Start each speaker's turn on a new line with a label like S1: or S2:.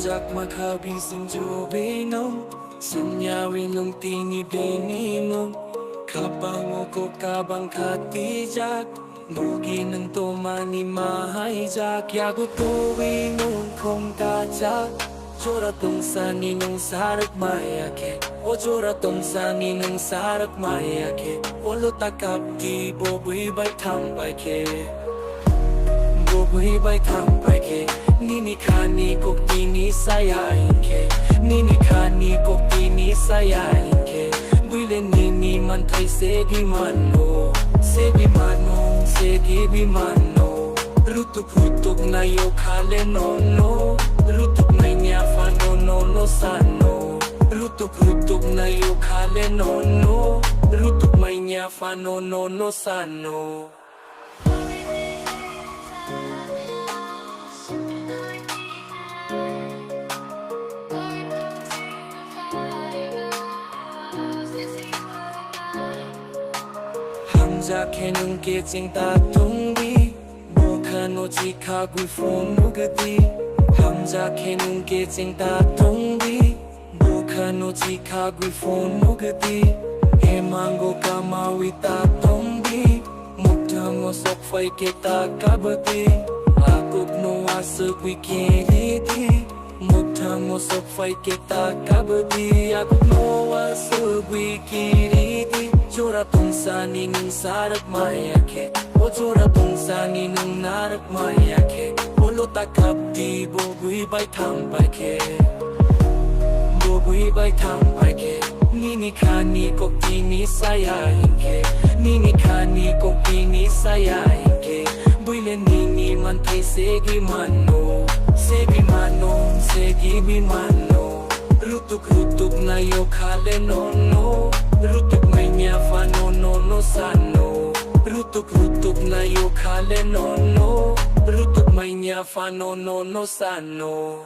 S1: Hamzak makhabising jubinom Senyawi nung tinibininom Kabango ko kabang katijak Bugi ng tumani mahayjak Yago tuwinong kong kajak Jora tong sani nung sarak mayake O jora tong sani nung sarak mayake Olo takap di bobuhi bay tambay ke Bobuhi bay tambay ke Nini kani kok tini sayain ke Nini kani kok tini sayain ke Buile nini mantay segi mano Segi mano, segi bimano Rutuk-rutuk na yo kale nono Rutuk na nyafa no sano Rutuk-rutuk na yo kale nono Rutuk may nyafa no sano Hamzake nung kitsing tatungbi Bokano chika gui funugadi Hamzake nung kitsing tatungbi Bokano chika gui funugadi Emango kamawi tatungbi Muktango sokfay kita kabati Akuk no asagwi kiriti Muktango sokfay kita kabati Akuk no asagwi kiriti Jora tong sani nung sarak mayake O jora tong sani nung narak mayake Olo takap di bogui bay tambay ke Bogui bay tambay ke Nini kani kok tini sayain ke Nini kani kok tini sayain ke Buile nini mantay segi mano Segi mano, segi bimano Rutuk-rutuk na yo kale nono Rutuk may nyafa no sano Rutuk-rutuk na yo kale nono Rutuk may nyafa no sano